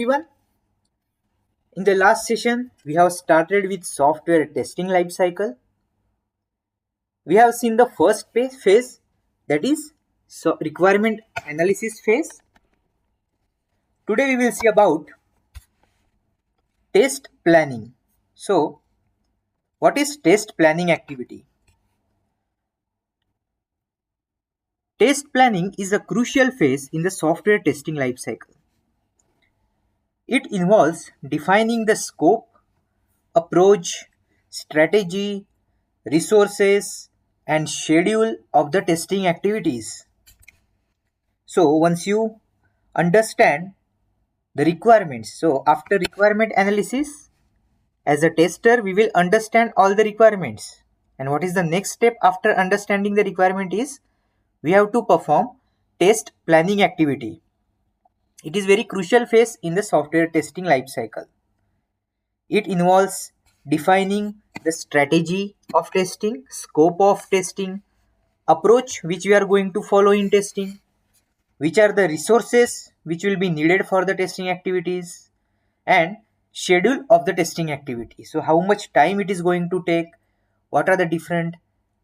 Everyone, in the last session, we have started with software testing lifecycle. We have seen the first phase, that is requirement analysis phase. Today we will see about test planning. So, what is test planning activity? Test planning is a crucial phase in the software testing lifecycle. It involves defining the scope, approach, strategy, resources, and schedule of the testing activities. So once you understand the requirements, so after requirement analysis, as a tester, we will understand all the requirements. And what is the next step after understanding the requirement is we have to perform test planning activity. It is very crucial phase in the software testing lifecycle. It involves defining the strategy of testing, scope of testing, approach which we are going to follow in testing, which are the resources which will be needed for the testing activities, and schedule of the testing activity. So how much time it is going to take, what are the different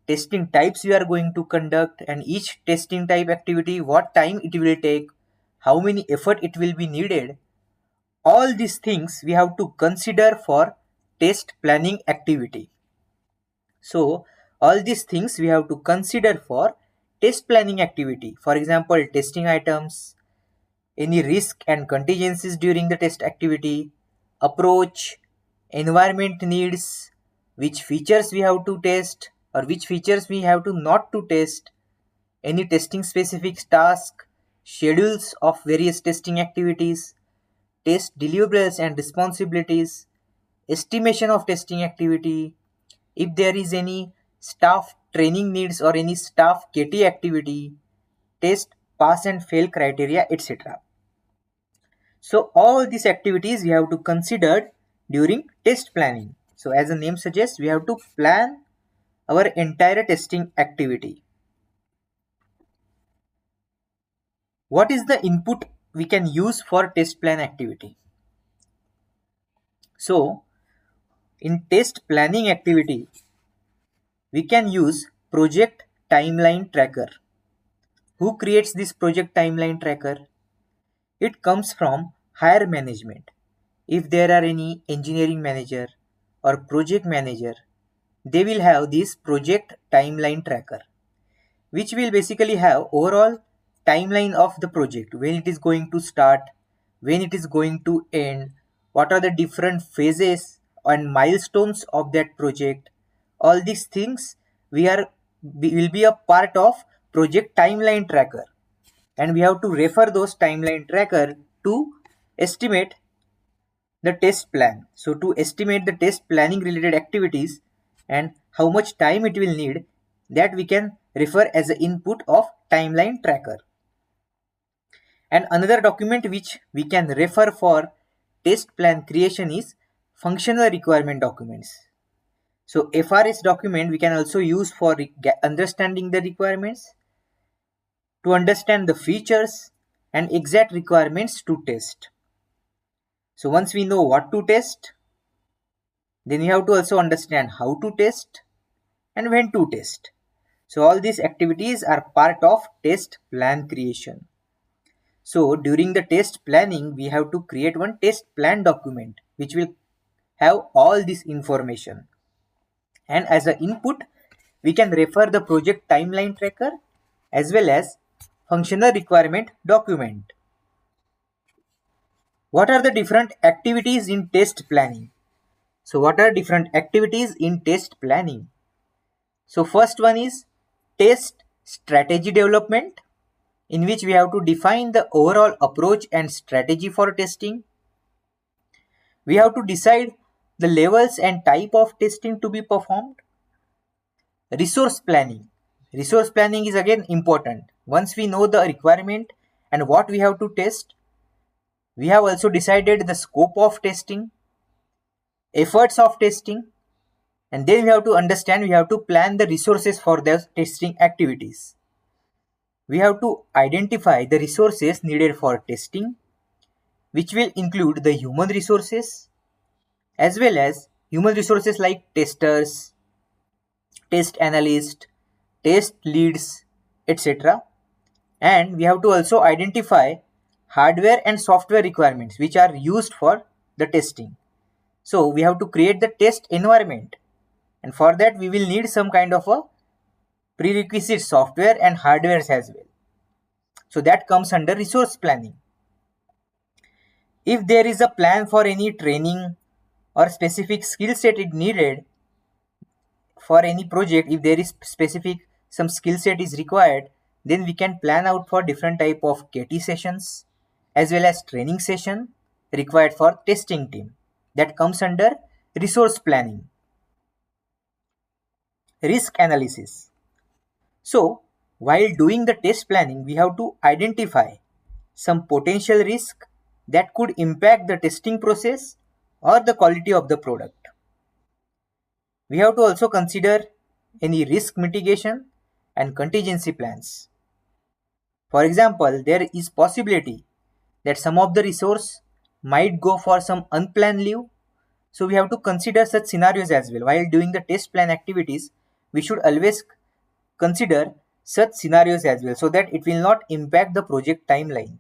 testing types we are going to conduct, and each testing type activity, what time it will take, how many effort it will be needed. All these things we have to consider for test planning activity. So all these things we have to consider for test planning activity. For example, testing items, any risk and contingencies during the test activity, approach, environment needs, which features we have to test or which features we have to not to test, any testing specific task, schedules of various testing activities, test deliverables and responsibilities, estimation of testing activity, if there is any staff training needs or any staff KT activity, test pass and fail criteria, etc. So all these activities we have to consider during test planning. So as the name suggests, we have to plan our entire testing activity. What is the input we can use for test plan activity? So in test planning activity, we can use project timeline tracker. Who creates this project timeline tracker? It comes from higher management. If there are any engineering manager or project manager, they will have this project timeline tracker, which will basically have overall timeline of the project, when it is going to start, when it is going to end, what are the different phases and milestones of that project. All these things will be a part of project timeline tracker, and we have to refer those timeline tracker to estimate the test plan. So to estimate the test planning related activities and how much time it will need, that we can refer as the input of timeline tracker. And another document which we can refer for test plan creation is functional requirement documents. So FRS document we can also use for understanding the requirements, to understand the features and exact requirements to test. So once we know what to test, then we have to also understand how to test and when to test. So all these activities are part of test plan creation. So during the test planning, we have to create one test plan document which will have all this information. And as an input, we can refer the project timeline tracker as well as functional requirement document. What are the different activities in test planning? So what are different activities in test planning? So first one is test strategy development, in which we have to define the overall approach and strategy for testing. We have to decide the levels and type of testing to be performed. Resource planning. Resource planning is again important. Once we know the requirement and what we have to test, we have also decided the scope of testing, efforts of testing, and then we have to understand, we have to plan the resources for the testing activities. We have to identify the resources needed for testing. which will include the human resources as well as human resources like testers, test analysts, test leads, etc. And we have to also identify hardware and software requirements which are used for the testing. So we have to create the test environment, and for that we will need some kind of a prerequisite software and hardware as well. So that comes under resource planning. If there is a plan for any training or specific skill set is needed for any project, if there is specific some skill set is required, then we can plan out for different type of KT sessions as well as training session required for testing team. That comes under resource planning. Risk analysis. So while doing the test planning, we have to identify some potential risk that could impact the testing process or the quality of the product. We have to also consider any risk mitigation and contingency plans. For example, there is possibility that some of the resource might go for some unplanned leave. So we have to consider such scenarios as well. While doing the test plan activities, we should always consider such scenarios as well so that it will not impact the project timeline.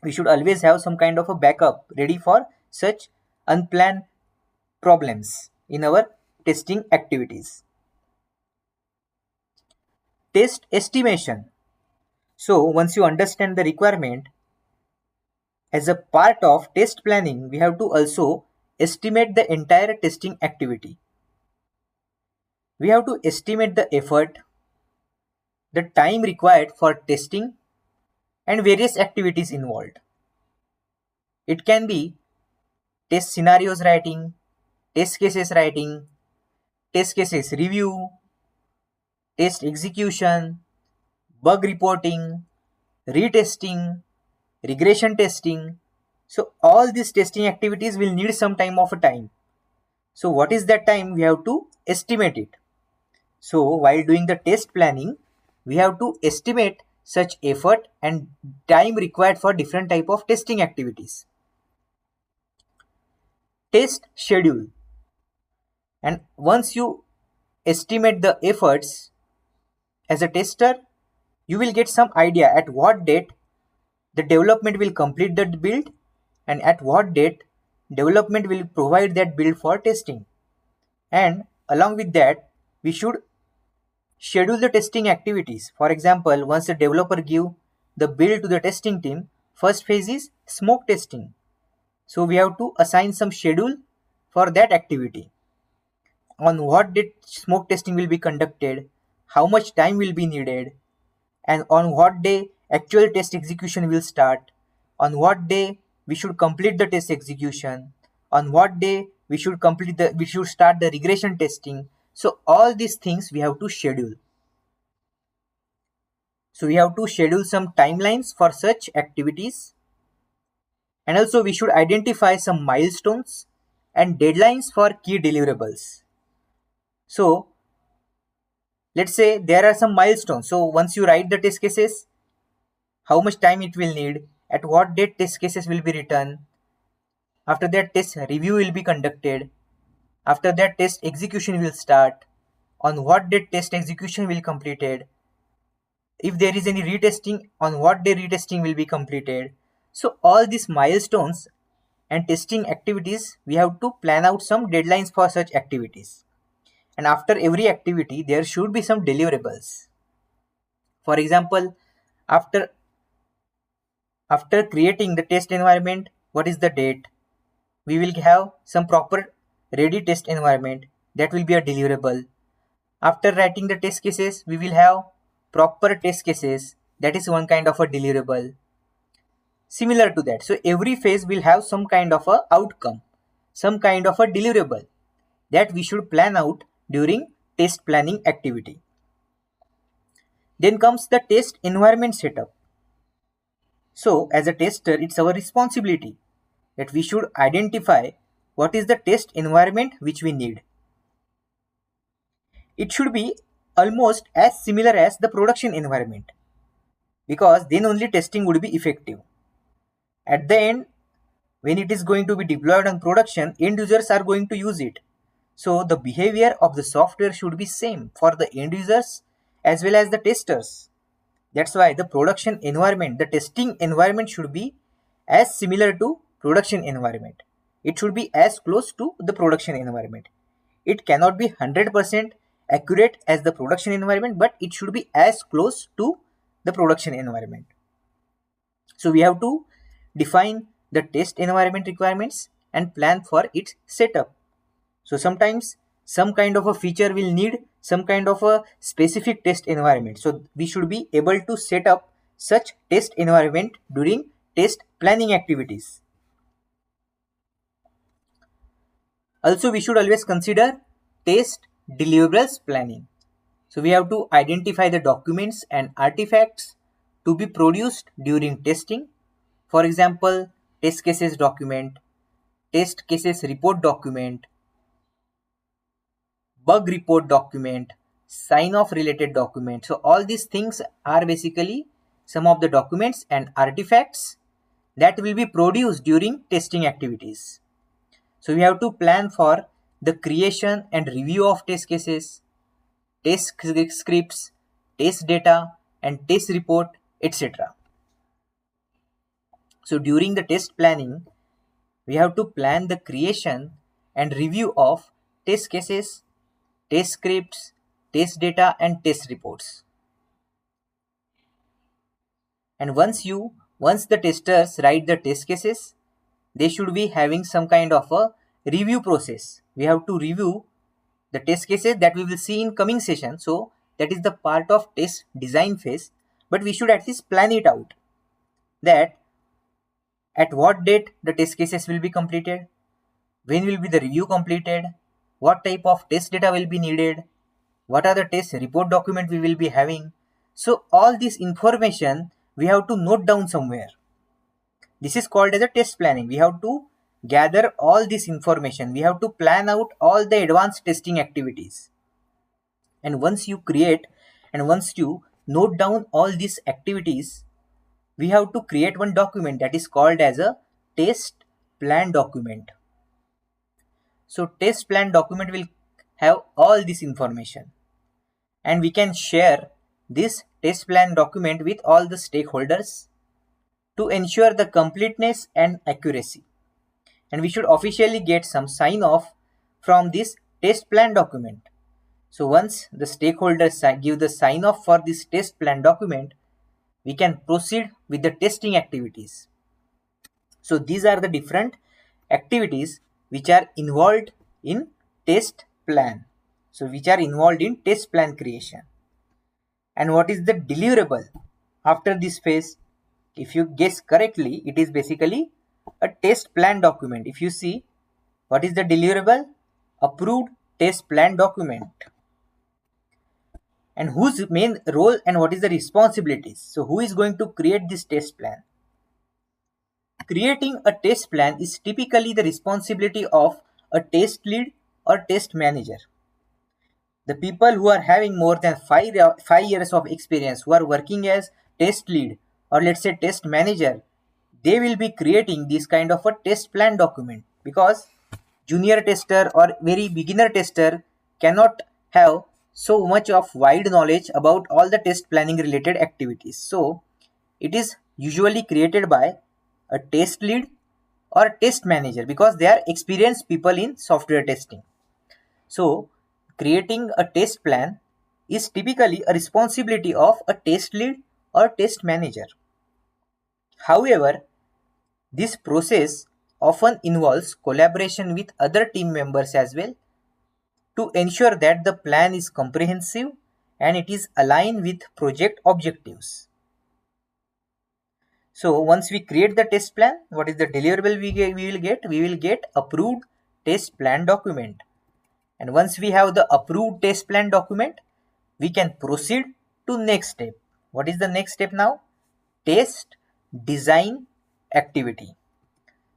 We should always have some kind of a backup ready for such unplanned problems in our testing activities. Test estimation. So once you understand the requirement, as a part of test planning, we have to also estimate the entire testing activity. We have to estimate the effort, the time required for testing, and various activities involved. It can be test scenarios writing, test cases writing, test cases review, test execution, bug reporting, retesting, regression testing. So all these testing activities will need some time of a time. So what is that time? We have to estimate it. So while doing the test planning, we have to estimate such effort and time required for different type of testing activities. Test schedule. And once you estimate the efforts as a tester, you will get some idea at what date the development will complete that build and at what date development will provide that build for testing. And along with that, we should schedule the testing activities. For example, once the developer give the build to the testing team, first phase is smoke testing. So we have to assign some schedule for that activity. On what date smoke testing will be conducted, how much time will be needed, and on what day actual test execution will start, on what day we should complete the test execution, on what day we should start the regression testing. So all these things we have to schedule. So we have to schedule some timelines for such activities, and also we should identify some milestones and deadlines for key deliverables. So let's say there are some milestones. So once you write the test cases, how much time it will need, at what date test cases will be written, after that test review will be conducted, after that test execution will start, on what date test execution will be completed, if there is any retesting, on what day retesting will be completed. So all these milestones and testing activities, we have to plan out some deadlines for such activities. And after every activity, there should be some deliverables. For example, after creating the test environment, what is the date? We will have some proper ready test environment, that will be a deliverable. After writing the test cases, we will have proper test cases, that is one kind of a deliverable. Similar to that, so every phase will have some kind of a outcome, some kind of a deliverable that we should plan out during test planning activity. Then comes the test environment setup. So as a tester, it's our responsibility that we should identify what is the test environment which we need. It should be almost as similar as the production environment, because then only testing would be effective. At the end, when it is going to be deployed on production, end users are going to use it. So the behavior of the software should be same for the end users as well as the testers. That's why the production environment, the testing environment should be as similar to production environment. It should be as close to the production environment. It cannot be 100% accurate as the production environment, but it should be as close to the production environment. So we have to define the test environment requirements and plan for its setup. So sometimes some kind of a feature will need some kind of a specific test environment. So we should be able to set up such test environment during test planning activities. Also, we should always consider test deliverables planning. So we have to identify the documents and artifacts to be produced during testing. For example, test cases document, test cases report document, bug report document, sign off related document. So all these things are basically some of the documents and artifacts that will be produced during testing activities. So we have to plan for the creation and review of test cases, test scripts, test data, and test report, etc. So during the test planning, we have to plan the creation and review of test cases, test scripts, test data, and test reports. And once the testers write the test cases, they should be having some kind of a review process. We have to review the test cases that we will see in coming session. So that is the part of test design phase, but we should at least plan it out that at what date the test cases will be completed, when will be the review completed, what type of test data will be needed, what are the test report document we will be having. So all this information we have to note down somewhere. This is called as a test planning. We have to gather all this information. We have to plan out all the advanced testing activities. And once you note down all these activities, we have to create one document that is called as a test plan document. So test plan document will have all this information, and we can share this test plan document with all the stakeholders to ensure the completeness and accuracy. And we should officially get some sign off from this test plan document. So once the stakeholders give the sign off for this test plan document, we can proceed with the testing activities. So these are the different activities which are involved in test plan. So which are involved in test plan creation. And what is the deliverable after this phase? If you guess correctly, it is basically a test plan document. If you see, what is the deliverable? Approved test plan document. And whose main role and what is the responsibilities? So who is going to create this test plan? Creating a test plan is typically the responsibility of a test lead or test manager. The people who are having more than 5 years of experience, who are working as test lead or let's say test manager, they will be creating this kind of a test plan document, because junior tester or very beginner tester cannot have so much of wide knowledge about all the test planning related activities. So it is usually created by a test lead or test manager because they are experienced people in software testing. So creating a test plan is typically a responsibility of a test lead or test manager. However, this process often involves collaboration with other team members as well to ensure that the plan is comprehensive and it is aligned with project objectives. So once we create the test plan, what is the deliverable we will get? We will get approved test plan document. And once we have the approved test plan document, we can proceed to next step. What is the next step now? Test design activity.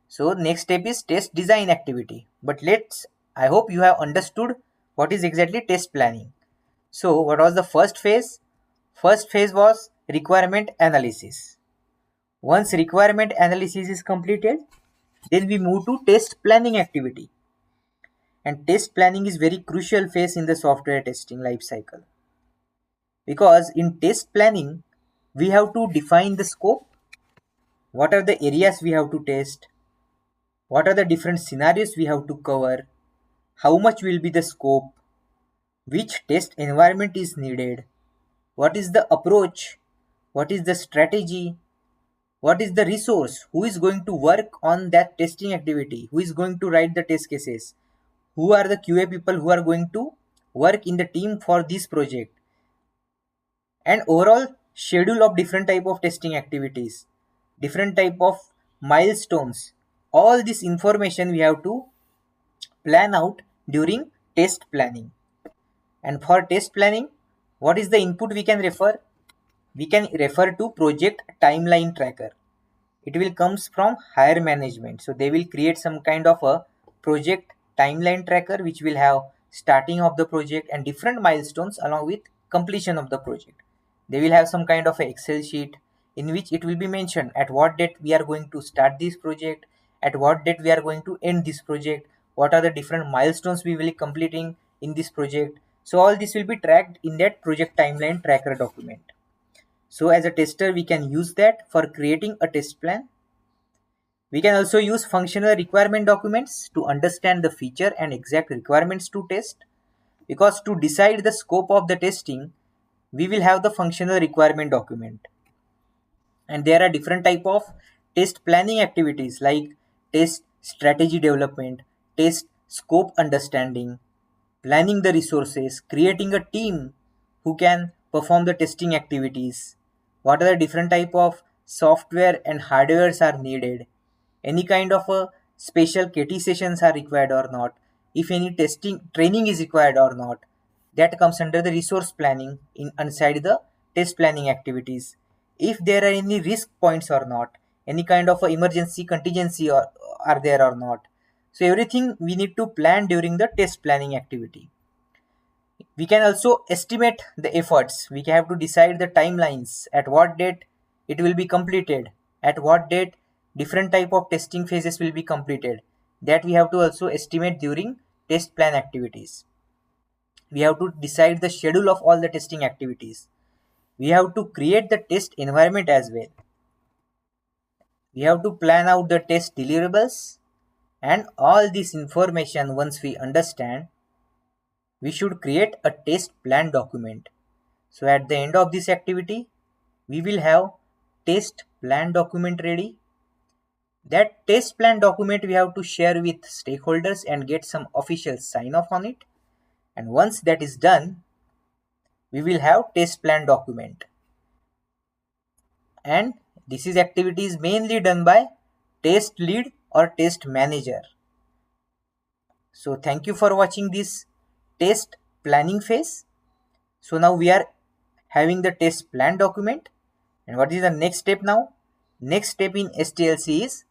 So next step is test design activity. But I hope you have understood what is exactly test planning. So what was the first phase? First phase was requirement analysis. Once requirement analysis is completed, then we move to test planning activity. And test planning is very crucial phase in the software testing life cycle, because in test planning we have to define the scope, what are the areas we have to test, what are the different scenarios we have to cover, how much will be the scope, which test environment is needed, what is the approach, what is the strategy, what is the resource, who is going to work on that testing activity, who is going to write the test cases, who are the QA people who are going to work in the team for this project, and overall schedule of different type of testing activities, different type of milestones. All this information we have to plan out during test planning. And for test planning, what is the input we can refer? We can refer to project timeline tracker. It will comes from higher management, so they will create some kind of a project timeline tracker which will have starting of the project and different milestones along with completion of the project. They will have some kind of a Excel sheet in which it will be mentioned at what date we are going to start this project, at what date we are going to end this project, what are the different milestones we will be completing in this project. So all this will be tracked in that project timeline tracker document. So as a tester, we can use that for creating a test plan. We can also use functional requirement documents to understand the feature and exact requirements to test, because to decide the scope of the testing, we will have the functional requirement document. And there are different type of test planning activities like test strategy development, test scope understanding, planning the resources, creating a team who can perform the testing activities, what are the different type of software and hardwares are needed, any kind of a special KT sessions are required or not, if any testing training is required or not. That comes under the resource planning in inside the test planning activities. If there are any risk points or not, any kind of a emergency contingency or are there or not. So everything we need to plan during the test planning activity. We can also estimate the efforts. We have to decide the timelines, at what date it will be completed, at what date different type of testing phases will be completed. That we have to also estimate during test plan activities. We have to decide the schedule of all the testing activities. We have to create the test environment as well. We have to plan out the test deliverables, and all this information once we understand, we should create a test plan document. So at the end of this activity, we will have test plan document ready. That test plan document we have to share with stakeholders and get some official sign off on it. And once that is done, we will have test plan document. And this is activities mainly done by test lead or test manager. So thank you for watching this test planning phase. So now we are having the test plan document. And what is the next step now? Next step in STLC is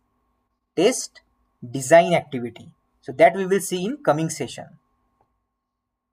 test design activity. So that we will see in coming session.